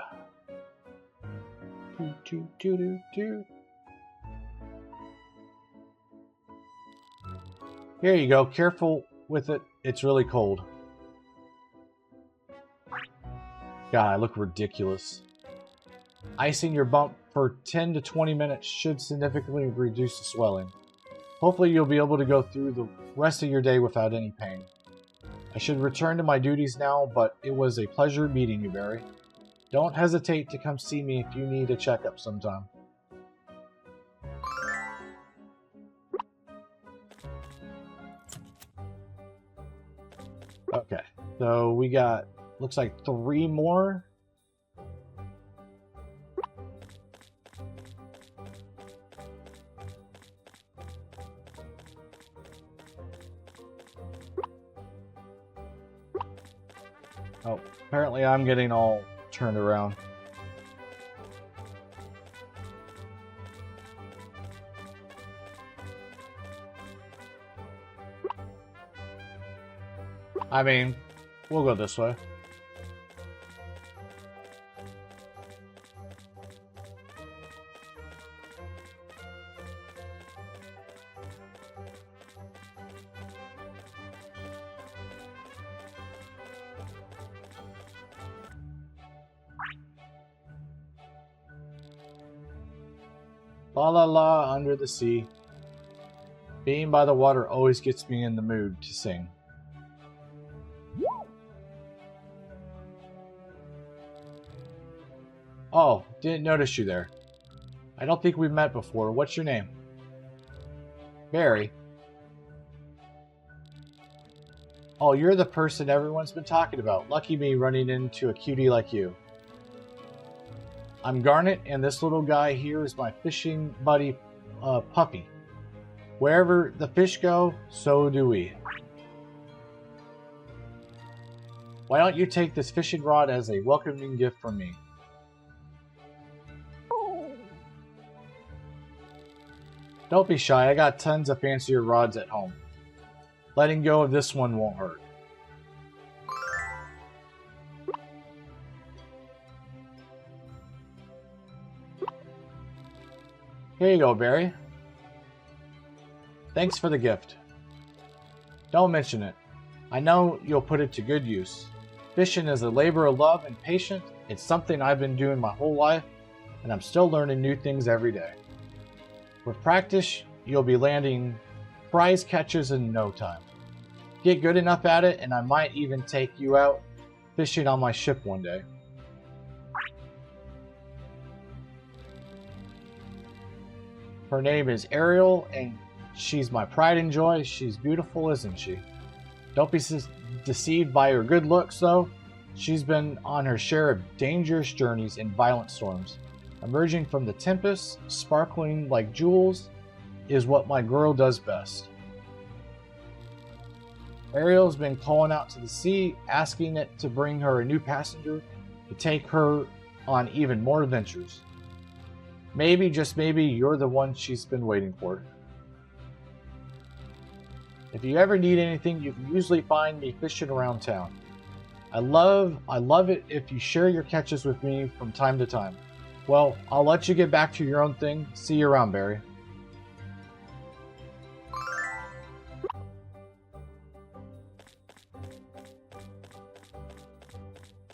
Here you go. Careful with it. It's really cold. God, I look ridiculous. Icing your bump for 10 to 20 minutes should significantly reduce the swelling. Hopefully you'll be able to go through the rest of your day without any pain. I should return to my duties now, but it was a pleasure meeting you, Barry. Don't hesitate to come see me if you need a checkup sometime. Okay, so we got, looks like 3 more. Oh, apparently I'm getting all turned around. I mean, we'll go this way. La la la under the sea. Being by the water always gets me in the mood to sing. Oh, didn't notice you there. I don't think we've met before. What's your name? Barry. Oh, you're the person everyone's been talking about. Lucky me running into a cutie like you. I'm Garnet, and this little guy here is my fishing buddy, Puppy. Wherever the fish go, so do we. Why don't you take this fishing rod as a welcoming gift from me? Don't be shy, I got tons of fancier rods at home. Letting go of this one won't hurt. Here you go, Barry. Thanks for the gift. Don't mention it. I know you'll put it to good use. Fishing is a labor of love and patience. It's something I've been doing my whole life, and I'm still learning new things every day. With practice, you'll be landing prize catches in no time. Get good enough at it, and I might even take you out fishing on my ship one day. Her name is Ariel, and she's my pride and joy. She's beautiful, isn't she? Don't be deceived by her good looks, though. She's been on her share of dangerous journeys in violent storms. Emerging from the tempest, sparkling like jewels, is what my girl does best. Ariel's been calling out to the sea, asking it to bring her a new passenger to take her on even more adventures. Maybe, just maybe, you're the one she's been waiting for. If you ever need anything, you can usually find me fishing around town. I love it if you share your catches with me from time to time. Well, I'll let you get back to your own thing. See you around, Barry.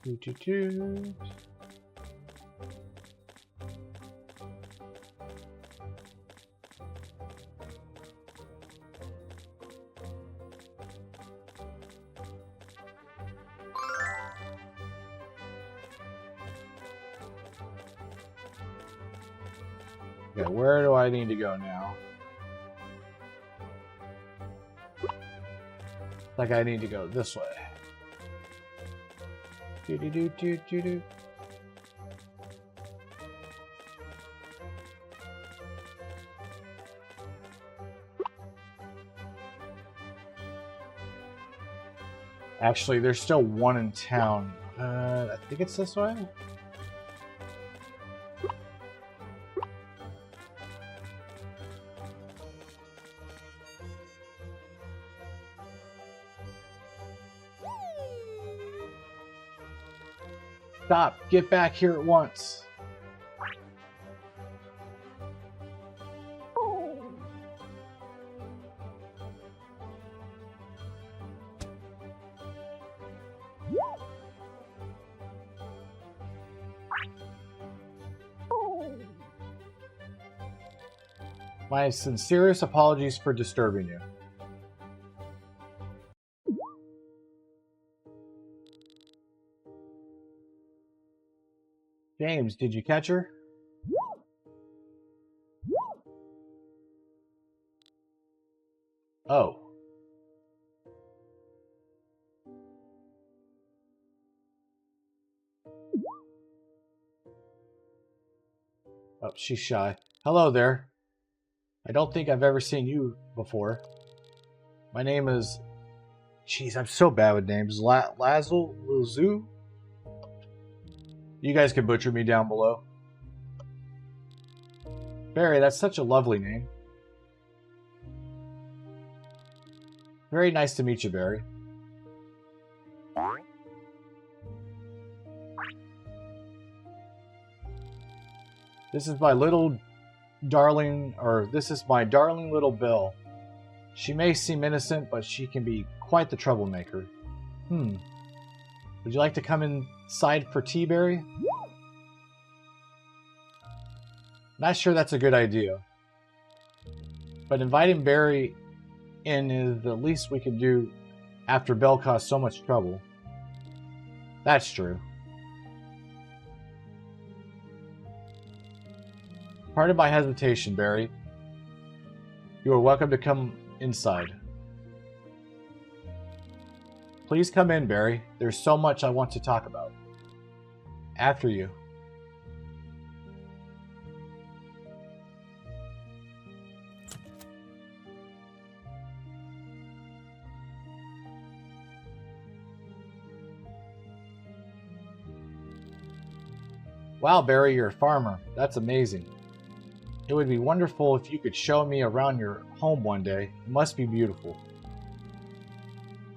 Doo-doo-doo. Okay, where do I need to go now? Like I need to go this way. Do-do-do-do-do-do. Actually, there's still one in town. I think it's this way? Stop! Get back here at once! My sincerest apologies for disturbing you. James, did you catch her? Oh. Oh, she's shy. Hello there. I don't think I've ever seen you before. My name is... Jeez, I'm so bad with names. Lazu? You guys can butcher me down below. Barry, that's such a lovely name. Very nice to meet you, Barry. This is my little darling, or this is my darling little Bill. She may seem innocent, but she can be quite the troublemaker. Would you like to come inside for tea, Barry? Not sure that's a good idea. But inviting Barry in is the least we can do after Belle caused so much trouble. That's true. Pardon my hesitation, Barry. You are welcome to come inside. Please come in, Barry. There's so much I want to talk about. After you. Wow, Barry, you're a farmer. That's amazing. It would be wonderful if you could show me around your home one day. It must be beautiful.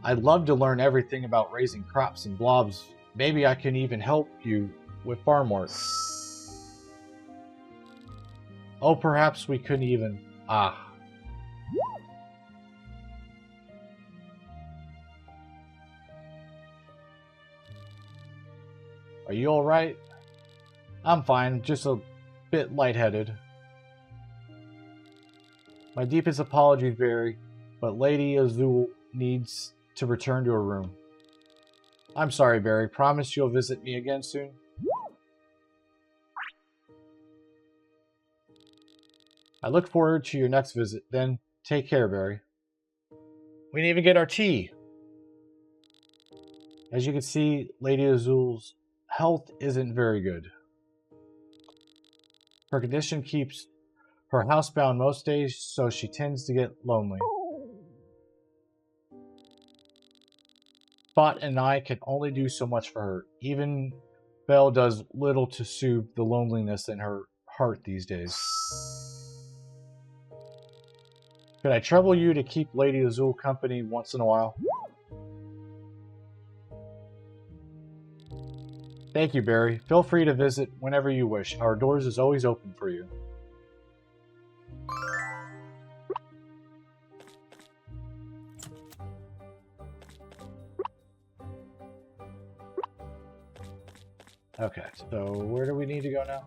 I'd love to learn everything about raising crops and blobs. Maybe I can even help you with farm work. Oh, perhaps we couldn't even... Ah. Are you alright? I'm fine, just a bit lightheaded. My deepest apologies, Barry, but Lady Azul needs to return to her room. I'm sorry, Barry. Promise you'll visit me again soon? I look forward to your next visit. Then, take care, Barry. We didn't even get our tea. As you can see, Lady Azul's health isn't very good. Her condition keeps her housebound most days, so she tends to get lonely. Spot and I can only do so much for her. Even Belle does little to soothe the loneliness in her heart these days. Could I trouble you to keep Lady Azul company once in a while? Thank you, Barry. Feel free to visit whenever you wish. Our doors is always open for you. Okay, so where do we need to go now?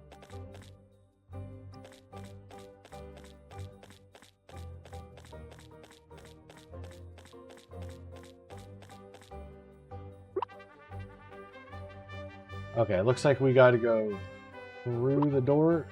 Okay, looks like we gotta go through the door.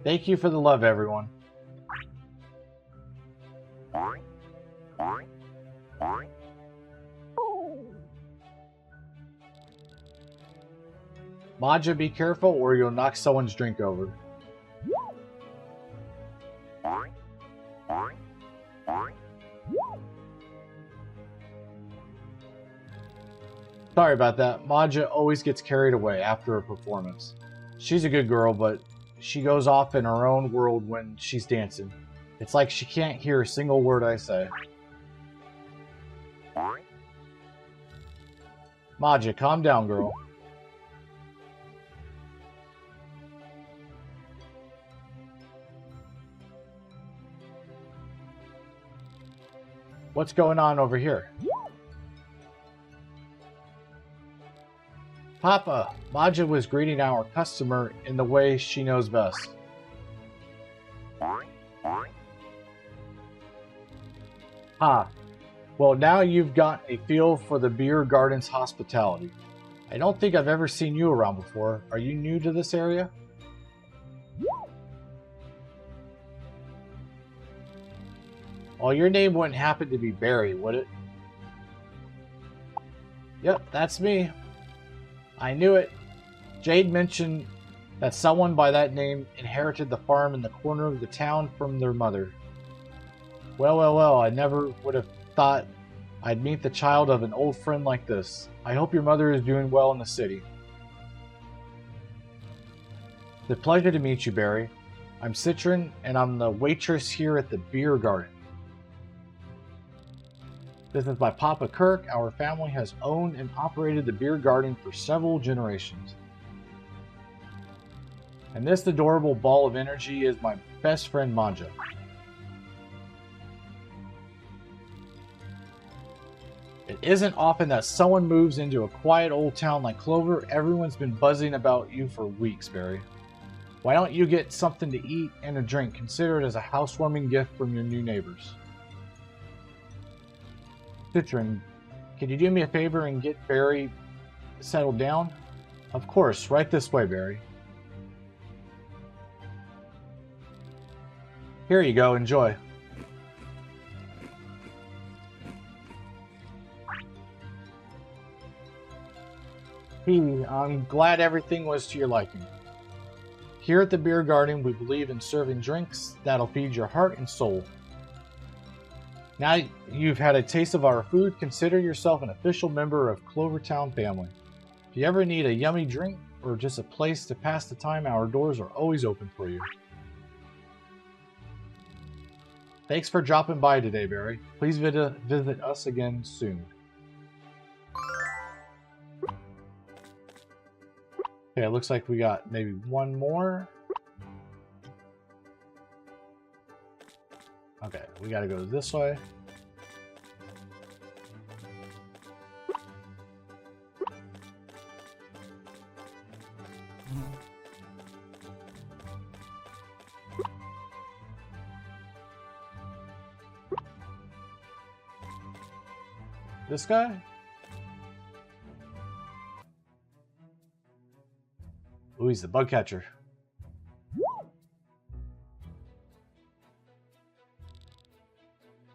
Thank you for the love, everyone. Maja, be careful or you'll knock someone's drink over. Sorry about that. Maja always gets carried away after a performance. She's a good girl, but she goes off in her own world when she's dancing. It's like she can't hear a single word I say. Maja, calm down, girl. What's going on over here? Papa, Maja was greeting our customer in the way she knows best. Ah, well now you've got a feel for the beer garden's hospitality. I don't think I've ever seen you around before. Are you new to this area? Well, your name wouldn't happen to be Barry, would it? Yep, that's me. I knew it. Jade mentioned that someone by that name inherited the farm in the corner of the town from their mother. Well, I never would have thought I'd meet the child of an old friend like this. I hope your mother is doing well in the city. It's a pleasure to meet you, Barry. I'm Citron, and I'm the waitress here at the beer garden. This is my Papa Kirk. Our family has owned and operated the beer garden for several generations. And this adorable ball of energy is my best friend Manja. It isn't often that someone moves into a quiet old town like Clover. Everyone's been buzzing about you for weeks, Barry. Why don't you get something to eat and a drink? Consider it as a housewarming gift from your new neighbors. Citron, could you do me a favor and get Barry settled down? Of course, right this way, Barry. Here you go, enjoy. I'm glad everything was to your liking. Here at the beer garden, we believe in serving drinks that'll feed your heart and soul. Now you've had a taste of our food, consider yourself an official member of Clover Town family. If you ever need a yummy drink or just a place to pass the time, our doors are always open for you. Thanks for dropping by today, Barry. Please visit us again soon. Okay, it looks like we got maybe one more. Okay, we gotta go this way. This guy? Ooh, he's the bug catcher.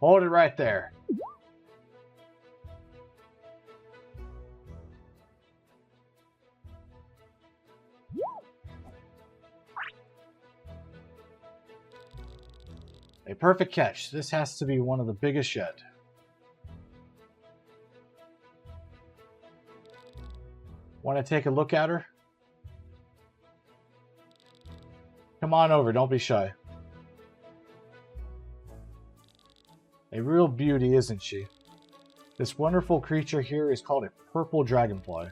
Hold it right there. A perfect catch. This has to be one of the biggest yet. Want to take a look at her? Come on over, don't be shy. A real beauty, isn't she? This wonderful creature here is called a purple dragonfly.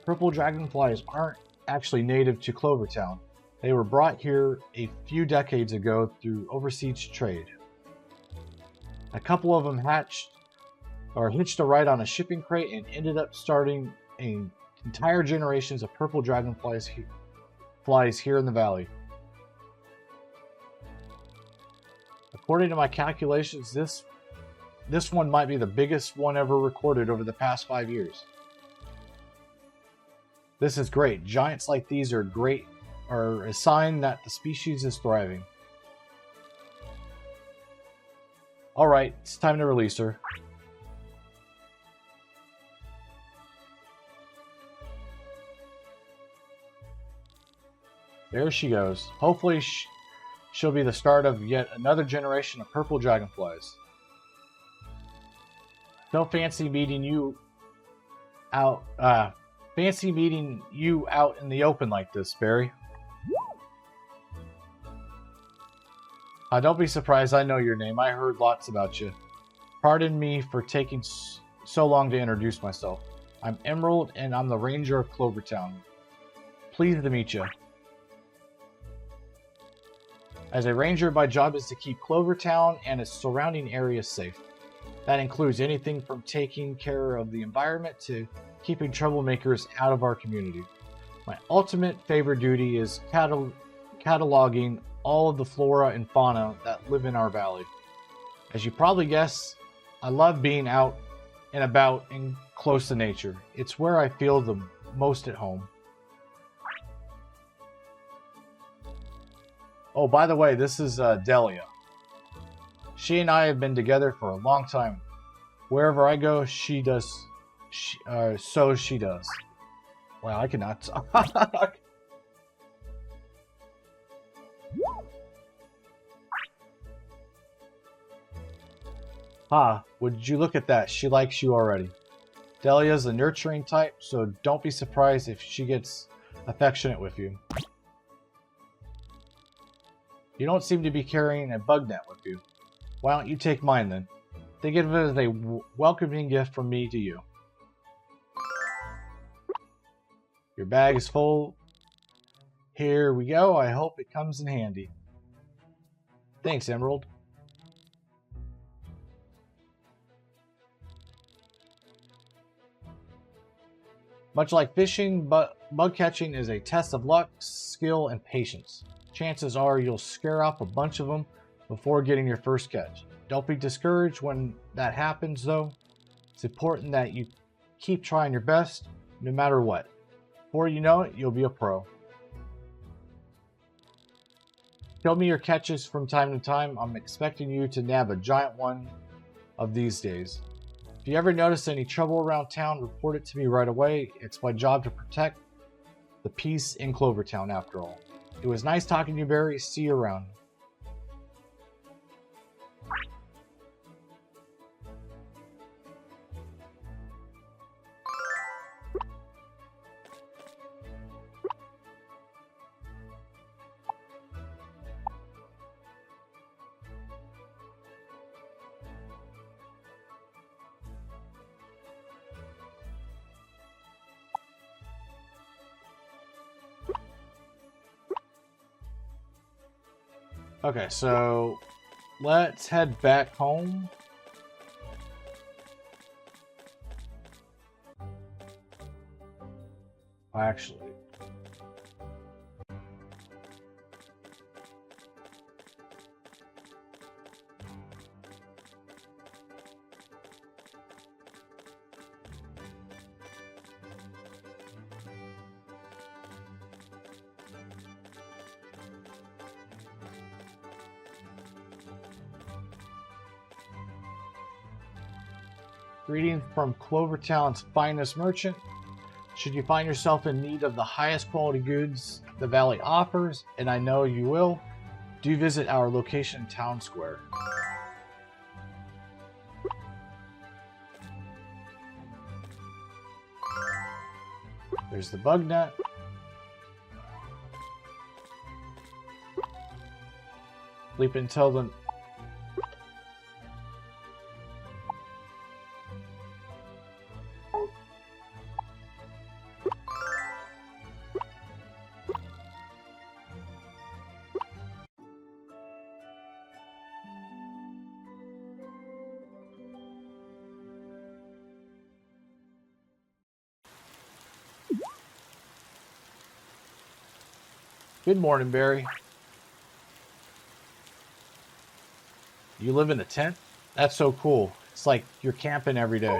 Purple dragonflies aren't actually native to Clover Town. They were brought here a few decades ago through overseas trade. A couple of them hitched a ride on a shipping crate and ended up starting entire generations of purple dragonflies here in the valley. According to my calculations, this one might be the biggest one ever recorded over the past 5 years. This is great. Giants like these are a sign that the species is thriving. Alright, it's time to release her. There she goes. Hopefully she'll be the start of yet another generation of purple dragonflies. So fancy meeting you out in the open like this, Barry. Don't be surprised, I know your name. I heard lots about you. Pardon me for taking so long to introduce myself. I'm Emerald, and I'm the Ranger of Clover Town. Pleased to meet you. As a ranger, my job is to keep Clover Town and its surrounding areas safe. That includes anything from taking care of the environment to keeping troublemakers out of our community. My ultimate favorite duty is cataloging all of the flora and fauna that live in our valley. As you probably guess, I love being out and about and close to nature. It's where I feel the most at home. Oh, by the way, this is Delia. She and I have been together for a long time. Wherever I go, she does. So she does. Wow, I cannot talk. Ha, would you look at that? She likes you already. Delia's a nurturing type, so don't be surprised if she gets affectionate with you. You don't seem to be carrying a bug net with you. Why don't you take mine then? Think of it as a welcoming gift from me to you. Your bag is full. Here we go. I hope it comes in handy. Thanks, Emerald. Much like fishing, but bug catching is a test of luck, skill, and patience. Chances are you'll scare off a bunch of them before getting your first catch. Don't be discouraged when that happens, though. It's important that you keep trying your best, no matter what. Before you know it, you'll be a pro. Show me your catches from time to time. I'm expecting you to nab a giant one of these days. If you ever notice any trouble around town, report it to me right away. It's my job to protect the peace in Clover Town, after all. It was nice talking to you, Barry. See you around. Okay, so let's head back home. Actually, greetings from Clover Town's finest merchant. Should you find yourself in need of the highest quality goods the valley offers, and I know you will, do visit our location in Town Square. There's the bug net. Sleep until the... Good morning, Barry. You live in a tent? That's so cool. It's like you're camping every day.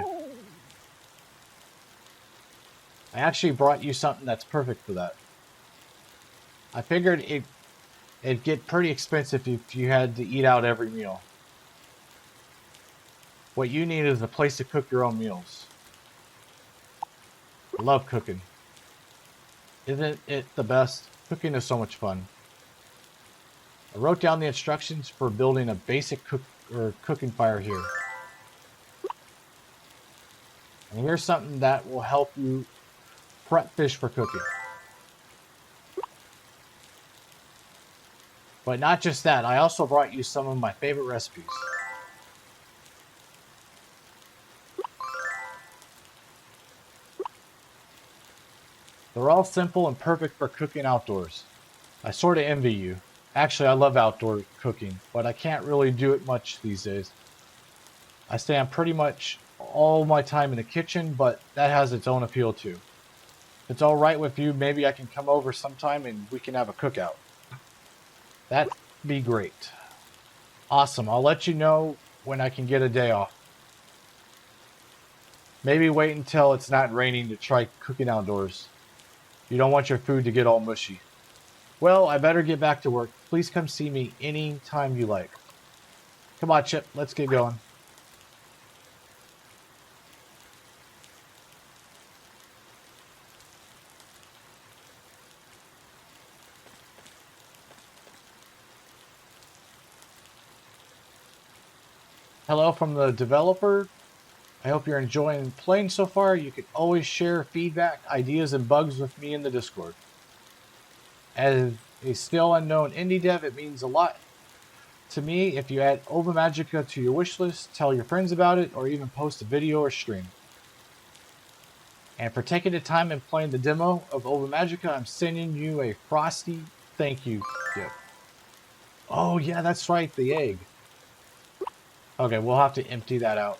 I actually brought you something that's perfect for that. I figured it'd get pretty expensive if you had to eat out every meal. What you need is a place to cook your own meals. I love cooking. Isn't it the best? Cooking is so much fun. I wrote down the instructions for building a basic cooking fire here. And here's something that will help you prep fish for cooking. But not just that, I also brought you some of my favorite recipes. They're all simple and perfect for cooking outdoors. I sort of envy you. Actually, I love outdoor cooking, but I can't really do it much these days. I spend pretty much all my time in the kitchen, but that has its own appeal too. If it's alright with you, maybe I can come over sometime and we can have a cookout. That'd be great. Awesome, I'll let you know when I can get a day off. Maybe wait until it's not raining to try cooking outdoors. You don't want your food to get all mushy. Well, I better get back to work. Please come see me anytime you like. Come on, Chip. Let's get going. Hello from the developer. I hope you're enjoying playing so far. You can always share feedback, ideas, and bugs with me in the Discord. As a still unknown indie dev, it means a lot to me if you add Ova Magica to your wish list, tell your friends about it, or even post a video or stream. And for taking the time and playing the demo of Ova Magica, I'm sending you a frosty thank you gift. Oh yeah, that's right, the egg. Okay, we'll have to empty that out.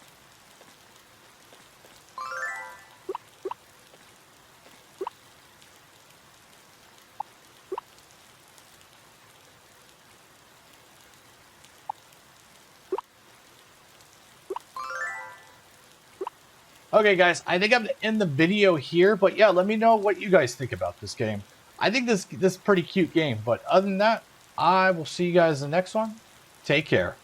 Okay, guys, I think I'm going to end the video here, but yeah, let me know what you guys think about this game. I think this is a pretty cute game, but other than that, I will see you guys in the next one. Take care.